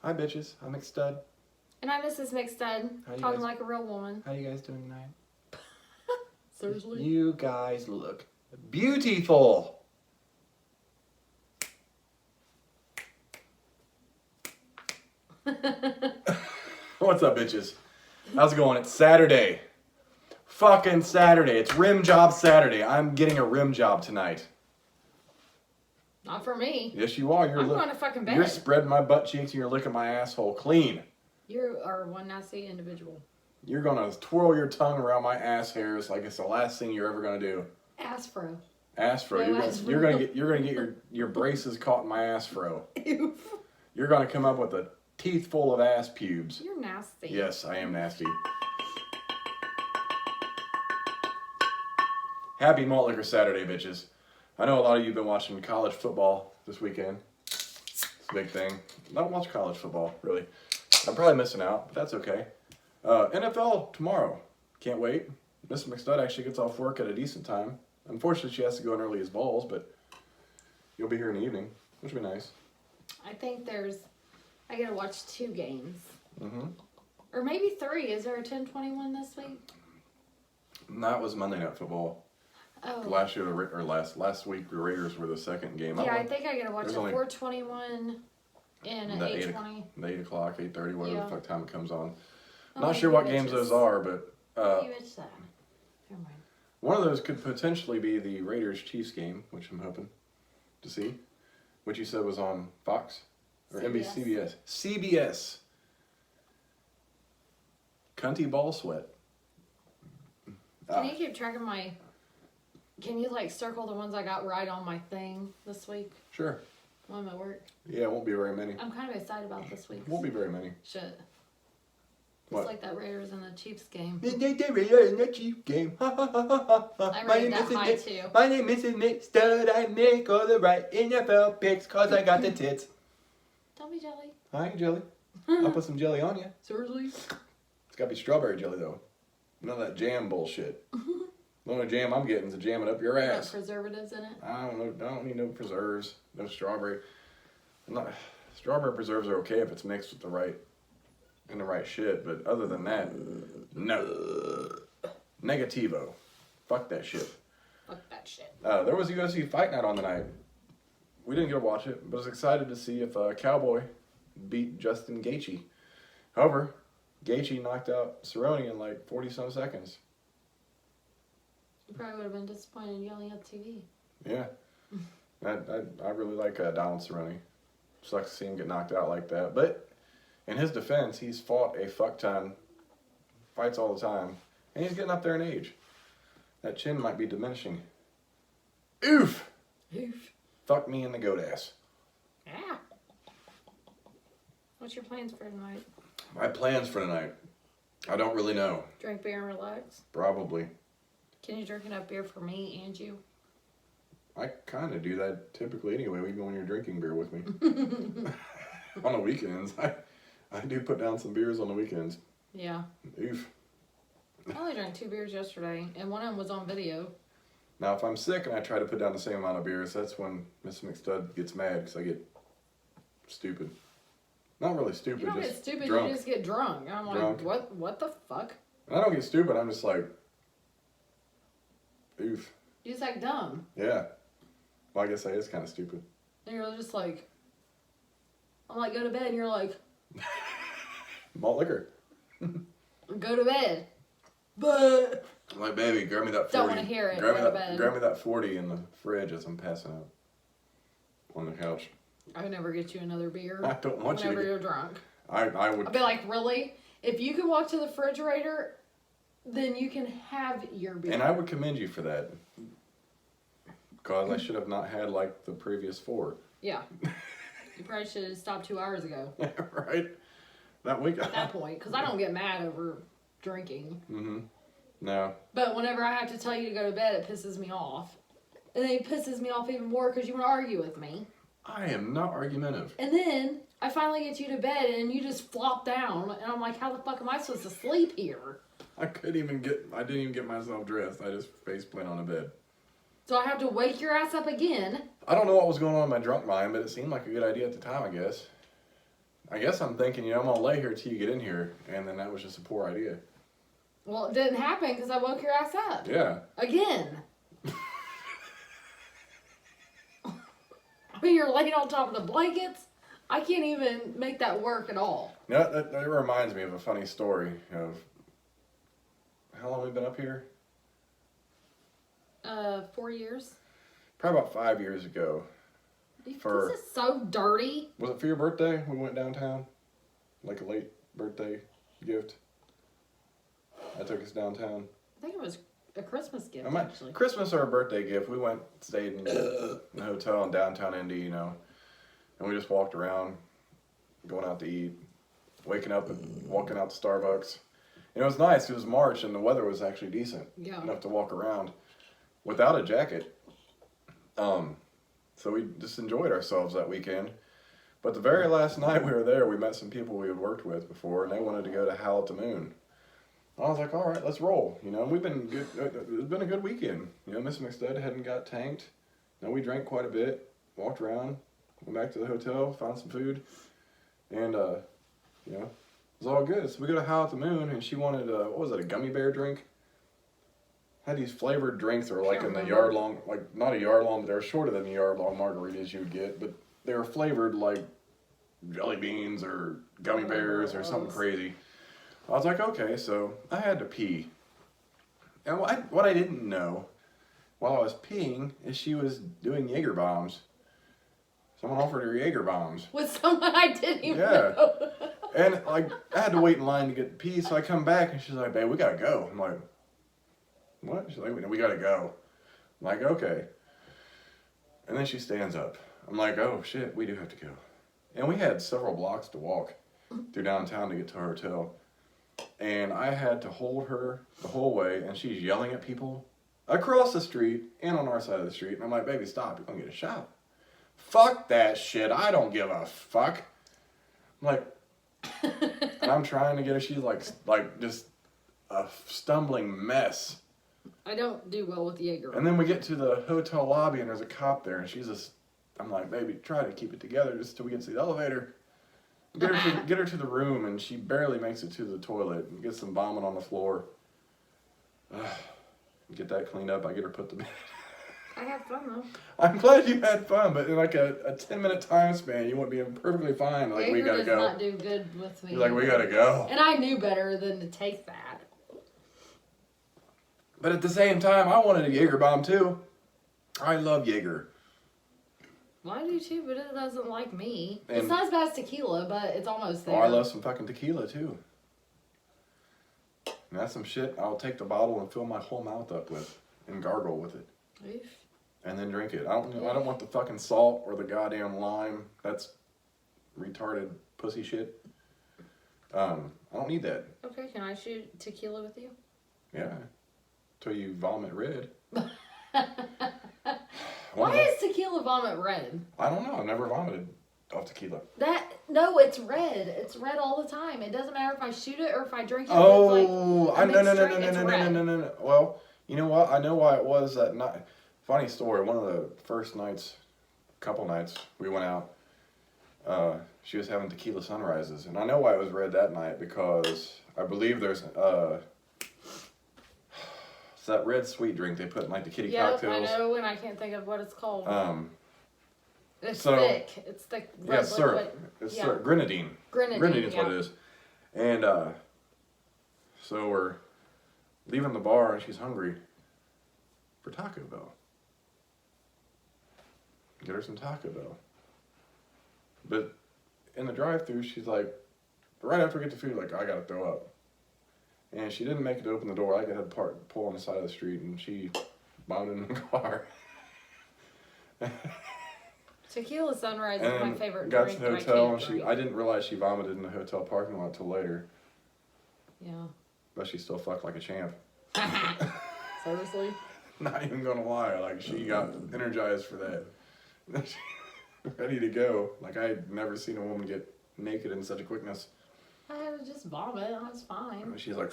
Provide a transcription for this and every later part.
Hi, bitches. I'm McStud. And I'm Mrs. McStud, talking like a real woman. How you guys doing tonight? Seriously? You guys look beautiful. What's up, bitches? How's it going? It's Saturday. Fucking Saturday. It's rim job Saturday. I'm getting a rim job tonight. Not for me. Yes, you are. I'm going to fucking bed. You're spreading my butt cheeks and you're licking my asshole clean. You are one nasty individual. You're gonna twirl your tongue around my ass hairs like it's the last thing you're ever gonna do. Ass fro. Ass fro. Yeah, You're gonna get your braces caught in my ass fro. Ew. You're gonna come up with a teeth full of ass pubes. You're nasty. Yes, I am nasty. Happy Malt Liquor Saturday, bitches. I know a lot of you have been watching college football this weekend. It's a big thing. I don't watch college football, really. I'm probably missing out, but that's okay. NFL tomorrow. Can't wait. Miss McStud actually gets off work at a decent time. Unfortunately, she has to go in early as balls, but you'll be here in the evening, which will be nice. I think I gotta watch 2 games. Mm-hmm. Or maybe 3. Is there a 10-21 this week? That was Monday Night Football. Oh. Last week, the Raiders were the second game. Yeah, I think I gotta watch a 4:21 and an 8:20. The 8 o'clock, 8:30, whatever the fuck time it comes on. Oh, Not sure what games those are, but you bitch that. Never mind. One of those could potentially be the Raiders-Chiefs game, which I'm hoping to see. Which you said was on Fox? Or CBS. CBS. Cunty ball sweat. Can you keep track of can you circle the ones I got right on my thing this week? Sure. While I'm at work? Yeah, it won't be very many. I'm kind of excited about this week. Won't be very many. Shit. What? It's like that Raiders and the Chiefs game. The Raiders and the Chiefs game. I read that high too. My name is McStud. I make all the right NFL picks cause I got the tits. Don't be jelly. Hi, jelly. I'll put some jelly on you. Seriously? It's gotta be strawberry jelly though. None of that jam bullshit. The only jam I'm getting is a jam it up your ass. Got preservatives in it? I don't know. I don't need no preserves. No strawberry. Strawberry preserves are okay if it's mixed with the right shit, but other than that, no. Negativo. Fuck that shit. Fuck that shit. There was a UFC fight night on tonight. We didn't get to watch it, but I was excited to see if Cowboy beat Justin Gaethje. However, Gaethje knocked out Cerrone in 40-some seconds. You probably would have been disappointed yelling at TV. Yeah. I really like Donald Cerrone. Sucks to see him get knocked out like that. But in his defense, he's fought a fuck ton. Fights all the time. And he's getting up there in age. That chin might be diminishing. Oof! Oof. Fuck me in the goat ass. Yeah. What's your plans for tonight? My plans for tonight? I don't really know. Drink beer and relax? Probably. Can you drink enough beer for me and you? I kind of do that typically anyway, even when you're drinking beer with me. On the weekends. I do put down some beers on the weekends. Yeah. Oof. I only drank 2 beers yesterday, and one of them was on video. Now, if I'm sick and I try to put down the same amount of beers, that's when Miss McStud gets mad because I get stupid. Not really stupid, You don't just get stupid, drunk. you just get drunk. I'm Drunk. like, what the fuck? And I don't get stupid, I'm just like, oof. You just act dumb. Yeah. Well, I guess that is kind of stupid. And you're just like, I'm like, go to bed, and you're like, Malt liquor. go to bed. But I'm like, baby, grab me that 40. Don't want to hear it. Grab Go to bed. me that 40 in the fridge as I'm passing out on the couch. I would never get you another beer. I don't want you to whenever get... you're drunk. I would... I'd be like, really? If you could walk to the refrigerator, then you can have your beer. And I would commend you for that. Because I should have not had the previous 4. Yeah. You probably should have stopped 2 hours ago. Right? That week. At that point. Because I don't get mad over drinking. Mm-hmm. No. But whenever I have to tell you to go to bed, it pisses me off. And then it pisses me off even more because you want to argue with me. I am not argumentative. And then I finally get you to bed and you just flop down. And I'm like, how the fuck am I supposed to sleep here? I didn't even get myself dressed. I just face plant on the bed. So I have to wake your ass up again. I don't know what was going on in my drunk mind, but it seemed like a good idea at the time, I guess. I guess I'm thinking, I'm going to lay here till you get in here. And then that was just a poor idea. Well, it didn't happen because I woke your ass up. Yeah. Again. When you're laying on top of the blankets, I can't even make that work at all. That reminds me of a funny story of how long we've been up here? 4 years. Probably about 5 years ago. This is so dirty. Was it for your birthday? We went downtown? Like a late birthday gift? I took us downtown. I think it was a Christmas gift, actually. Christmas or a birthday gift. We stayed in a hotel in downtown Indy, and we just walked around, going out to eat, waking up and walking out to Starbucks. And it was nice. It was March, and the weather was actually decent enough to walk around without a jacket. So we just enjoyed ourselves that weekend. But the very last night we were there, we met some people we had worked with before, and they wanted to go to Howl at the Moon. I was like, all right, let's roll. We've been good. It's been a good weekend. Miss McStud hadn't got tanked. We drank quite a bit, walked around, went back to the hotel, found some food, and it was all good. So we go to Howl at the Moon, and she wanted what was it, a gummy bear drink? Had these flavored drinks that were like in the yard long, like not a yard long, but they were shorter than the yard long margaritas you would get, but they were flavored like jelly beans or gummy bears or something crazy. I was like, okay, so I had to pee. And what I didn't know while I was peeing is she was doing Jaeger bombs. Someone offered her Jaeger bombs. With someone I didn't even know. And like I had to wait in line to get pee, so I come back and she's like, babe, we gotta go. I'm like, what? She's like, we gotta go. I'm like, okay. And then she stands up. I'm like, oh shit, we do have to go. And we had several blocks to walk through downtown to get to our hotel. And I had to hold her the whole way, and she's yelling at people across the street and on our side of the street. And I'm like, baby, stop, you're gonna get a shot. Fuck that shit, I don't give a fuck. I'm like, and I'm trying to get her, she's like just a stumbling mess. I don't do well with Jaeger. And then we get to the hotel lobby and there's a cop there and she's just, I'm like, baby, try to keep it together just till we get to the elevator. Get her to the room and she barely makes it to the toilet and gets some vomit on the floor. Get that cleaned up, I get her put to bed. I had fun though. I'm glad you had fun, but in like a 10-minute time span, you wouldn't be perfectly fine. Like, we gotta go. Jaeger does not do good with me. You're like, we gotta go. And I knew better than to take that. But at the same time, I wanted a Jaeger bomb too. I love Jaeger. Well, I do too, but it doesn't like me. And it's not as bad as tequila, but it's almost there. Oh, I love some fucking tequila too. And that's some shit I'll take the bottle and fill my whole mouth up with and gargle with it. Oof. And then drink it. I don't want the fucking salt or the goddamn lime. That's retarded pussy shit. I don't need that. Okay, can I shoot tequila with you? Yeah. Till you vomit red. Why is tequila vomit red? I don't know. I've never vomited off tequila. No, it's red. It's red all the time. It doesn't matter if I shoot it or if I drink it. Oh, no. Well, you know what? I know why it was that night. Funny story. One of the first couple nights we went out, she was having tequila sunrises, and I know why it was red that night because I believe there's it's that red sweet drink they put in like the kitty cocktails. I know, and I can't think of what it's called. It's so, thick. It's thick. Yeah, syrup. It's syrup. Grenadine. Grenadine is what it is. And so we're leaving the bar, and she's hungry for Taco Bell. Get her some Taco Bell. But in the drive-thru, she's like, right after we get the food, like, I gotta throw up. And she didn't make it to open the door. I had to pull on the side of the street, and she vomited in the car. Tequila Sunrise is my favorite got drink. Got to the hotel, and I didn't realize she vomited in the hotel parking lot till later. Yeah. But she still fucked like a champ. Seriously? Not even gonna lie, like she got energized for that. Ready to go. Like I had never seen a woman get naked in such a quickness. I had to just vomit. I was fine. And she's like.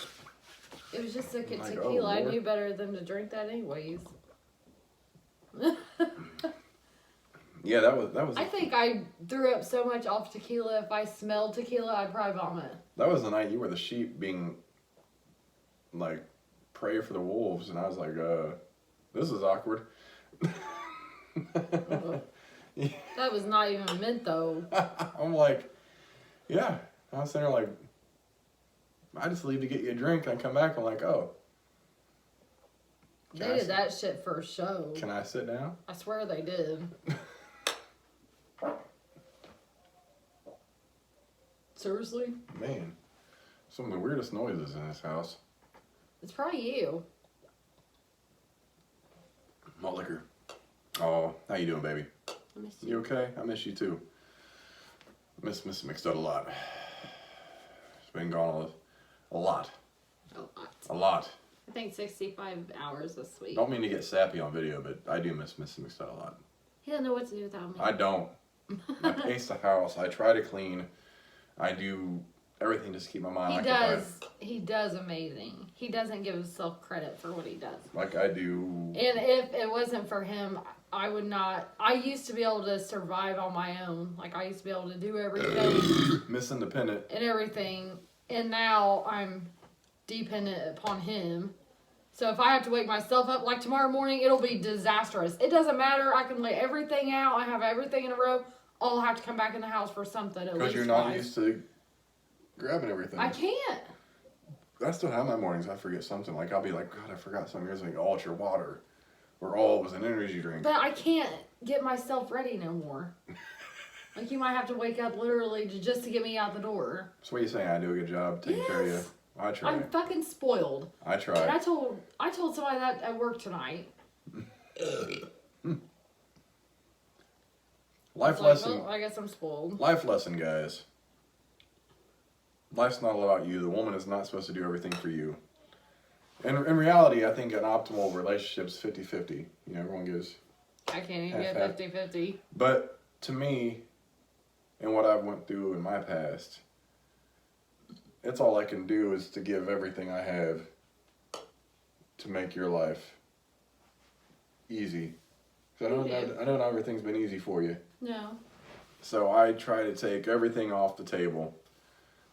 It was just a tequila. Oh, I knew better than to drink that anyways. Yeah, that was. I think I threw up so much off tequila. If I smelled tequila, I'd probably vomit. That was the night you were the sheep being, like, prey for the wolves, and I was like, this is awkward. That was not even meant though. I'm like, yeah. I was sitting there like, I just leave to get you a drink, and I come back, I'm like, oh. They did that shit for a show. Can I sit down? I swear they did. Seriously? Man, some of the weirdest noises in this house. It's probably you. Malt liquor. Oh, how you doing, baby? I miss you. You okay? I miss you too. Miss McStud a lot. It's been gone a lot. A lot. A lot. I think 65 hours this week. Don't mean to get sappy on video, but I do miss Miss McStud a lot. He doesn't know what to do without me. I don't. I pace the house. I try to clean. I do everything just to keep my mind occupied. He does amazing. He doesn't give himself credit for what he does. Like I do. And if it wasn't for him, I would not. I used to be able to survive on my own. Like I used to be able to do everything. Miss Independent. And everything. And now I'm dependent upon him. So if I have to wake myself up, like tomorrow morning, it'll be disastrous. It doesn't matter. I can lay everything out. I have everything in a row. I'll have to come back in the house for something at least Because you're not twice. used to grabbing everything. I can't. I still have my mornings. I forget something. Like I'll be like, God, I forgot something. Here's like, oh, it's your water, or oh, it was an energy drink. But I can't get myself ready no more. Like you might have to wake up literally just to get me out the door. So what are you saying? I do a good job taking care of you. I try. I'm fucking spoiled. I try. And I told somebody that at work tonight. Life Like, lesson. well, I guess I'm spoiled. Life lesson, guys. Life's not all about you. The woman is not supposed to do everything for you. And in reality, I think an optimal relationship is 50-50. You know, everyone gives. I can't even half, get 50-50. But to me, and what I've went through in my past, it's all I can do is to give everything I have to make your life easy. So I know not everything's been easy for you. No. So I try to take everything off the table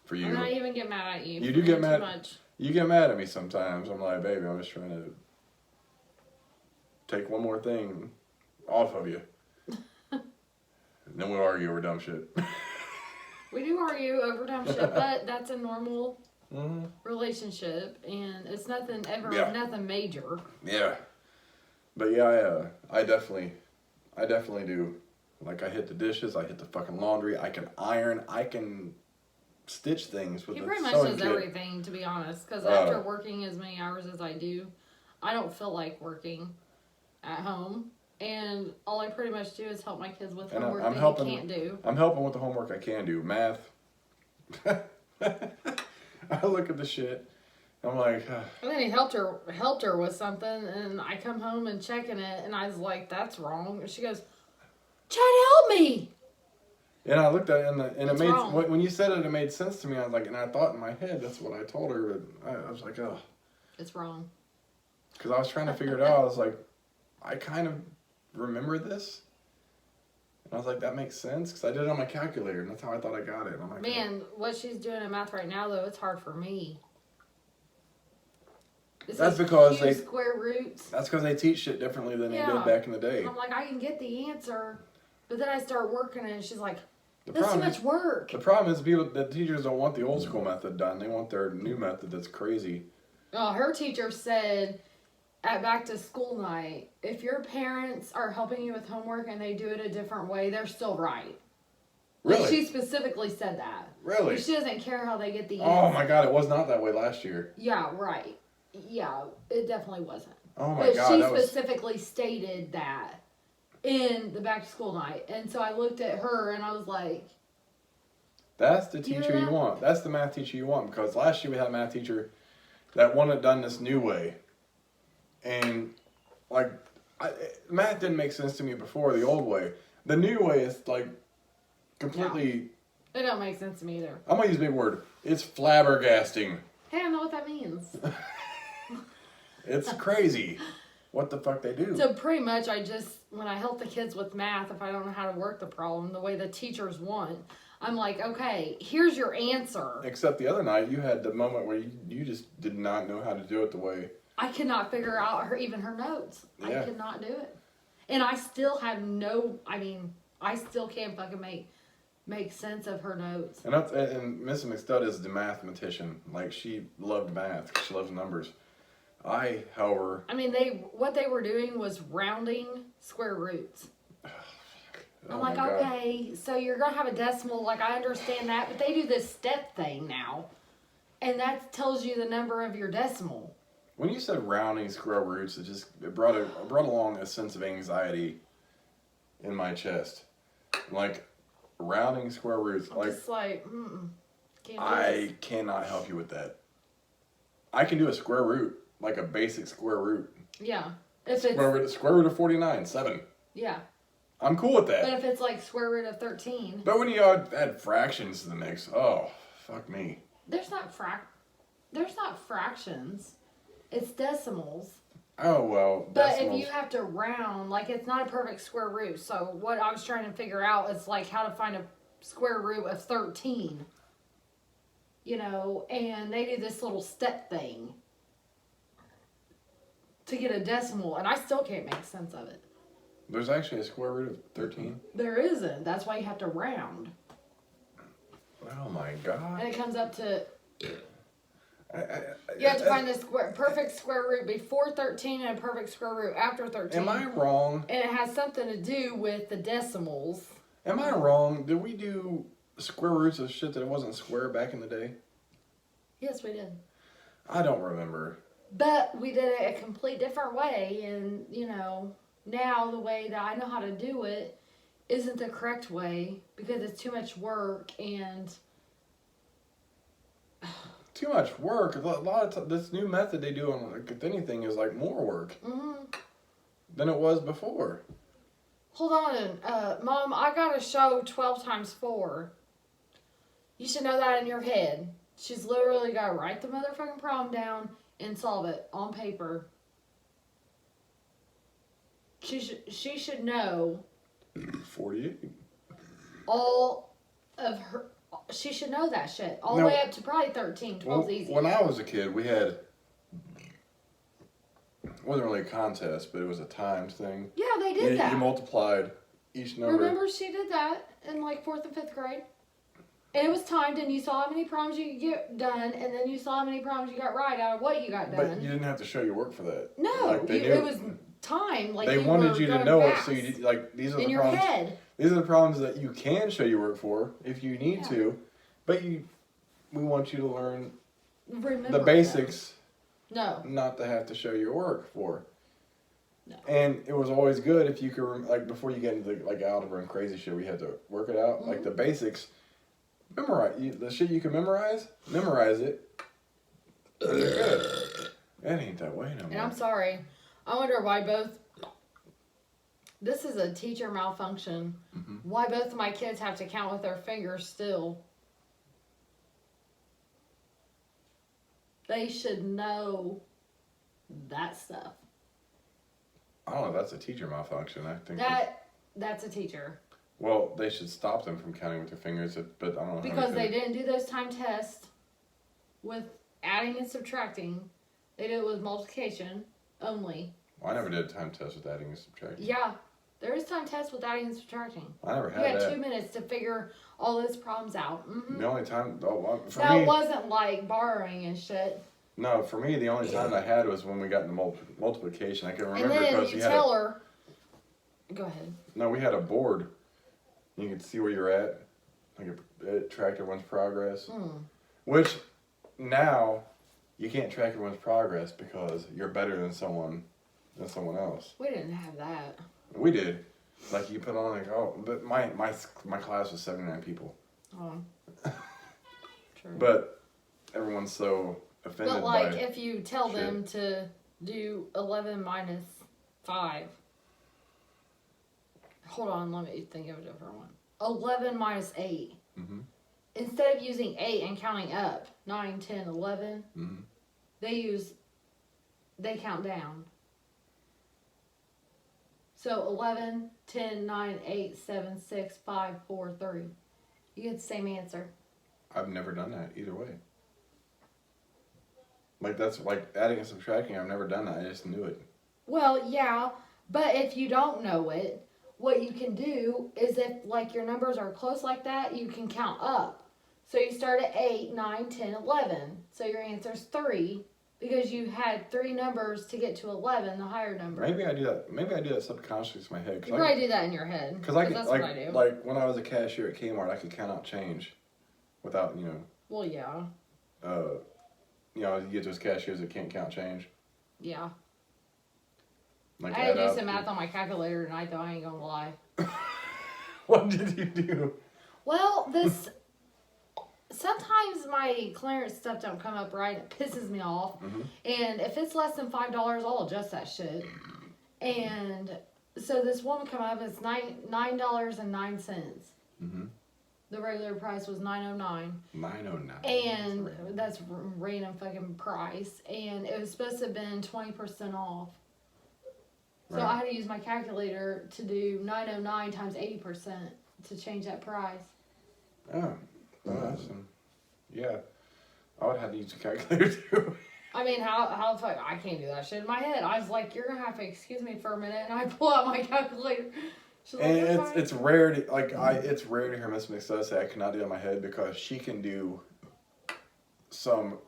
for you. I'm not even get mad at you. You do get too mad. Much. You get mad at me sometimes. I'm like, baby, I'm just trying to take one more thing off of you. And then we'll argue over dumb shit. We do argue over dumb shit, but that's a normal Mm-hmm. relationship, and it's nothing nothing major. Yeah. But yeah, I definitely do. Like I hit the dishes, I hit the fucking laundry, I can iron, I can stitch things with He the pretty much sewing does kit. everything, to be honest. Because after working as many hours as I do, I don't feel like working at home. And all I pretty much do is help my kids with And homework I'm that helping, he can't do. I'm helping with the homework I can do. Math. I look at the shit. I'm like, And then he helped her with something, and I come home and checking it, and I was like, "That's wrong." And she goes, "Try to help me." and I looked at it, and it What's made wrong? when you said it, it made sense to me. I was like, and I thought in my head that's what I told her, but I was like, oh, It's wrong. because I was trying to figure it out. I was like, I kind of remember this, and I was like, that makes sense because I did it on my calculator, and that's how I thought I got it. I'm like, Man, what she's doing in math right now, though, it's hard for me. This That's is because huge they- square roots. that's because they teach shit differently than they Yeah. did back in the day. I'm like, I can get the answer, but then I start working and she's like, The that's too problem much is, work. the problem is the teachers don't want the old school method done. They want their new method that's crazy. Oh, her teacher said at back to school night, if your parents are helping you with homework and they do it a different way, they're still right. Really? Like she specifically said that. Really? Like she doesn't care how they get the Oh answer. my God, it was not that way last year. Yeah, right. Yeah, it definitely wasn't. Oh my But God, she that was. specifically stated that in the back to school night. And so I looked at her and I was like, That's the You know teacher you that? want. That's the math teacher you want. Because last year we had a math teacher that wanted done this new way. And, like, math didn't make sense to me before the old way. The new way is, like, completely... it don't make sense to me either. I'm going to use a big word. It's flabbergasting. Hey, I don't know what that means. It's crazy. what the fuck they do. So pretty much when I help the kids with math, if I don't know how to work the problem the way the teachers want, I'm like, okay, here's your answer. Except the other night, you had the moment where you just did not know how to do it the way. I could not figure out her notes. Yeah. I could not do it. And I still have I still can't fucking make sense of her notes. And Mrs. McStud is the mathematician. Like, she loved math. She loves numbers. However... what they were doing was rounding square roots. I'm like, okay, so you're going to have a decimal. Like, I understand that. But they do this step thing now. And that tells you the number of your decimal. When you said rounding square roots, it brought along a sense of anxiety in my chest. Like, rounding square roots. I'm just like, can't do I this. cannot help you with that. I can do a square root, like a basic square root. Yeah. Square root of 49, 7. Yeah. I'm cool with that. But if it's like square root of 13. But when you add fractions to the mix, oh, fuck me. There's not fractions. It's decimals. Oh, well. But if you have to round, like, it's not a perfect square root. So what I was trying to figure out is, like, how to find a square root of 13. You know, and they do this little step thing to get a decimal. And I still can't make sense of it. There's actually a square root of 13? There isn't. That's why you have to round. Oh, my God. And it comes up to... You have to find the perfect square root before 13 and a perfect square root after 13. Am I wrong? And it has something to do with the decimals. Am I wrong? Did we do square roots of shit that wasn't square back in the day? Yes, we did. I don't remember. But we did it a complete different way. And, you know, now the way that I know how to do it isn't the correct way because it's too much work and... Too much work. A lot of this new method they do on, like, if anything, is like more work than it was before. Hold on, Mom, I got to show 12 times 4. You should know that in your head. She's literally got to write the motherfucking problem down and solve it on paper. She should know 48. all of her... She should know that shit. All the way up to probably 13. 12's easy. When I was a kid, we had... It wasn't really a contest, but it was a timed thing. Yeah, they did that. You multiplied each number. Remember, she did that in like 4th and 5th grade? And it was timed, and you saw how many problems you could get done, and then you saw how many problems you got right out of what you got done. But you didn't have to show your work for that. No, like, it was timed. Like they you wanted were you to going know fast it, so you did, like, these are in the your problems. head. These are the problems that you can show your work for if you need to, but we want you to learn Remember the basics. No. Not to have to show your work for. No. And it was always good if you could, like, before you get into like algebra and crazy shit, we had to work it out. Like the basics, memorize the shit you can memorize it. You're good. That ain't that way no more. And I'm sorry. I wonder why both. This is a teacher malfunction. Why both of my kids have to count with their fingers still. They should know that stuff. I don't know. That's a teacher malfunction. I think that's a teacher. Well, they should stop them from counting with their fingers, but I don't know. Because they didn't do those time tests with adding and subtracting. They did it with multiplication only. Well, I never did a time test with adding and subtracting. Yeah, there is time tests with adding and subtracting. I never had that. You that. had 2 minutes to figure all those problems out. The only time, for that me, wasn't like borrowing and shit. No, for me, the only time I had was when we got into multiplication. I can remember And then because you tell her. Go ahead. No, we had a board. You could see where you're at. Like it tracked everyone's progress. Which now you can't track everyone's progress because you're better than someone else. We didn't have that. We did. Like you put on but my class was 79 people. Oh. True. But everyone's so offended But like by if you tell shit. them to do 11 minus 5. Hold on, let me think of a different one. 11 minus 8. Instead of using 8 and counting up, 9, 10, 11, they count down. So 11, 10, 9, 8, 7, 6, 5, 4, 3. You get the same answer. I've never done that either way. Like, that's like adding and subtracting. I've never done that. I just knew it. Well, yeah, but if you don't know it, what you can do is if like your numbers are close like that, you can count up. So you start at 8, 9, 10, 11. So your answer's 3 because you had 3 numbers to get to 11, the higher number. Maybe I do that. Maybe I do that subconsciously in my head. You probably do that in your head. Because I could, that's like, what I do. like when I was a cashier at Kmart, I could count out change without, Well, yeah. You get those cashiers that can't count change. Yeah. Like I had to add do up. some math on my calculator tonight, though. I ain't gonna lie. What did you do? Well, sometimes my clearance stuff don't come up right. It pisses me off. Mm-hmm. And if it's less than $5, I'll adjust that shit. And so this one come up, it's $9.09. Mm-hmm. The regular price was $9.09. $9.09. And that's random fucking price. And it was supposed to have been 20% off. So Right. I had to use my calculator to do $9.09 times 80% to change that price. Oh, that's yeah. I would have to use a calculator too. I mean, how the fuck, I can't do that shit in my head. I was like, you're gonna have to excuse me for a minute, and I pull out my calculator. She's like, And "You're fine." it's rare to it's rare to hear Miss McStuff say I cannot do it in my head because she can do some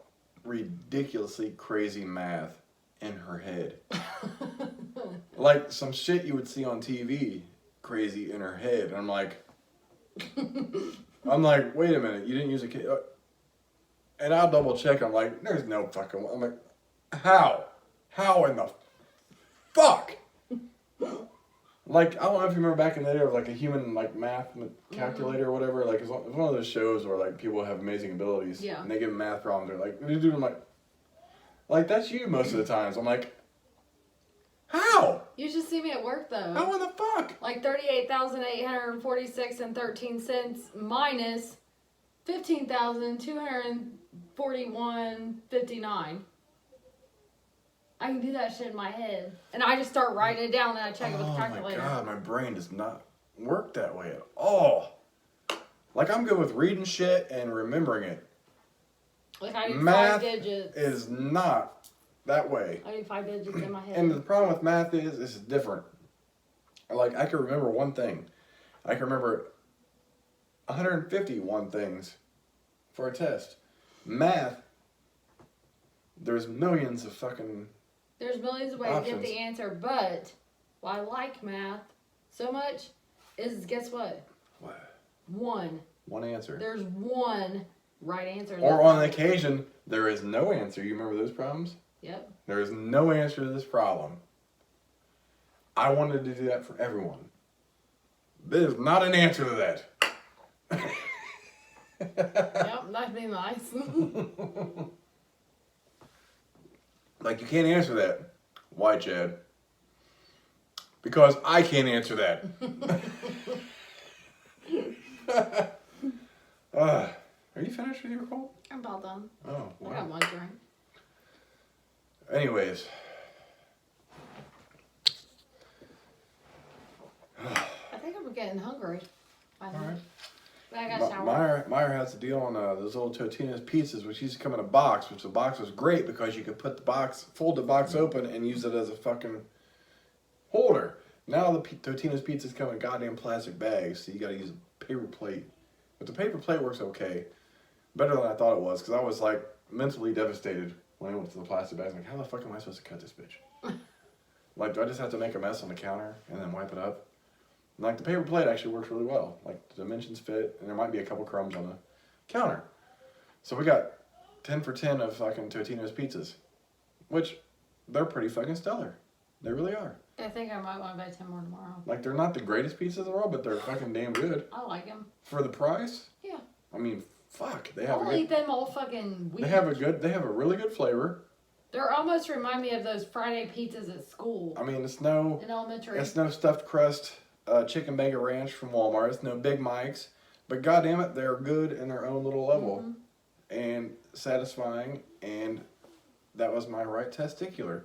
ridiculously crazy math in her head. Like some shit you would see on TV crazy in her head. And I'm like, wait a minute, you didn't use a kid. And I'll double check. I'm like, there's no fucking. I'm like, how? How in the fuck? Like, I don't know if you remember back in the day, there was like a human like math calculator or whatever. Like, it's one of those shows where like people have amazing abilities. Yeah. And they give them math problems. They're like, they do them like that's you most of the times. I'm like, how? You should see me at work though. How in the fuck? Like 38,846 and 13 cents minus 15,241.59. I can do that shit in my head, and I just start writing it down, and I check it with the calculator. Oh my god, my brain does not work that way at all. Like, I'm good with reading shit and remembering it. Like I do Math 5 digits. is not that way. I do 5 digits in my head. And the problem with math is it's different. Like, I can remember one thing. I can remember 151 things for a test. Math, there's millions of fucking There's millions of ways to options. get the answer, but why I like math so much is, guess what? What? One. One answer. There's one right answer. Or on occasion, there is no answer. You remember those problems? Yep. There is no answer to this problem. I wanted to do that for everyone. There's not an answer to that. Yep, that'd be nice. Like, you can't answer that. Why, Chad? Because I can't answer that. Are you finished with your call? I'm about done. Oh, I got wow. one drink. Anyways. I think I'm getting hungry. Alright. But I got shower. Meyer has a deal on those little Totino's pizzas, which used to come in a box, which the box was great because you could fold the box open and use it as a fucking holder. Now the Totino's pizzas come in goddamn plastic bags, so you gotta use a paper plate. But the paper plate works okay. Better than I thought it was, because I was like mentally devastated when I went to the plastic bags. Like, how the fuck am I supposed to cut this bitch? Like, do I just have to make a mess on the counter and then wipe it up? Like, the paper plate actually works really well. Like, the dimensions fit, and there might be a couple crumbs on the counter. So we got 10 for 10 of fucking Totino's pizzas, which they're pretty fucking stellar. They really are. I think I might want to buy 10 more tomorrow. Like, they're not the greatest pizzas in the world, but they're fucking damn good. I like them. For the price? Yeah. I mean, fuck. They have I'll eat them all fucking week. they have a really good flavor. They're almost remind me of those Friday pizzas at school. I mean, In elementary. it's no stuffed crust chicken bacon ranch from Walmart. It's no Big Mike's. But goddamn it, they're good in their own little level. Mhm. And satisfying, and that was my right testicular.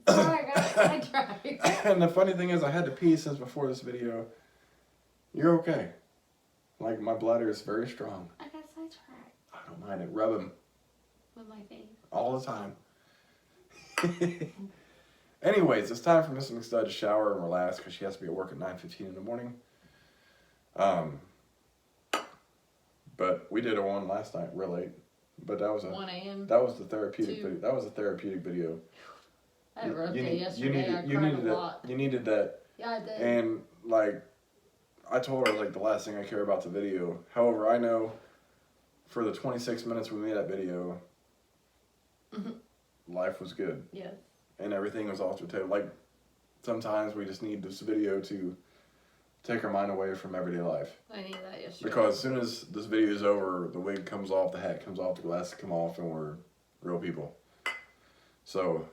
Sorry, I tried. And the funny thing is, I had to pee since before this video. You're okay. Like, my bladder is very strong. I got sidetracked. I don't mind it. Rub him With my face. all the time. Anyways, it's time for Miss McStud to shower and relax because she has to be at work at 9:15 in the morning. But we did a one last night, real late. But that was 1 a.m. That was the therapeutic 2. video. That was a therapeutic video. I had a rough day yesterday. I cried a lot. You needed that. Yeah, I did. And like, I told her like the last thing I care about the video. However, I know for the 26 minutes we made that video, life was good. Yes. And everything was off the table. Like, sometimes we just need this video to take our mind away from everyday life. I need that yesterday. Because as soon as this video is over, the wig comes off, the hat comes off, the glasses come off, and we're real people. So,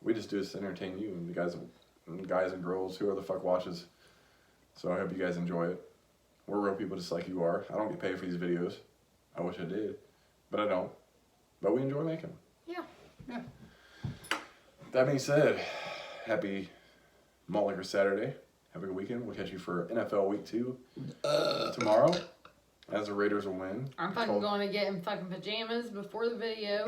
we just do this to entertain you and the guys and girls, whoever the fuck watches. So I hope you guys enjoy it. We're real people just like you are. I don't get paid for these videos. I wish I did, but I don't. But we enjoy making them. Yeah. Yeah. That being said, happy Malt Liquor Saturday. Have a good weekend. We'll catch you for NFL Week 2 tomorrow, as the Raiders will win. I'm fucking going to get in fucking pajamas before the video,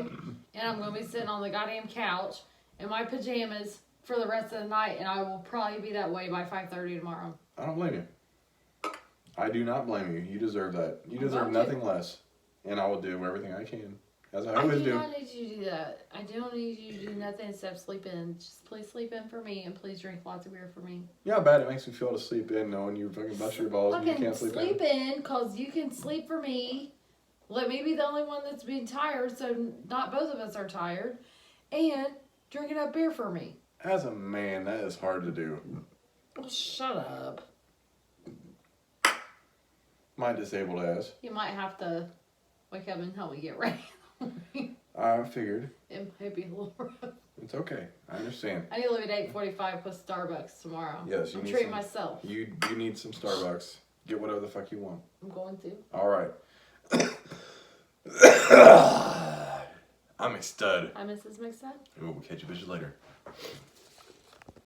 and I'm going to be sitting on the goddamn couch in my pajamas for the rest of the night, and I will probably be that way by 5:30 tomorrow. I don't blame you. I do not blame you. You deserve that. You deserve nothing less. And I will do everything I can, as I always do. I do not need you to do that. I don't need you to do nothing except sleep in. Just please sleep in for me, and please drink lots of beer for me. You know how bad it makes me feel to sleep in knowing you fucking bust your balls and you can't sleep in? Sleep in, because you can sleep for me. Let me be the only one that's being tired, so not both of us are tired. And drink enough beer for me. As a man, that is hard to do. Oh, shut up. My disabled ass. You might have to wake up and help me get ready. I figured. It might be a little rough. It's okay. I understand. I need to leave at 8:45 with Starbucks tomorrow. Yes, you I'm need treating some. myself. You need some Starbucks. Get whatever the fuck you want. I'm going to. All right. I'm a stud. Hi, Mrs. Mixon. And we'll catch you bitches later.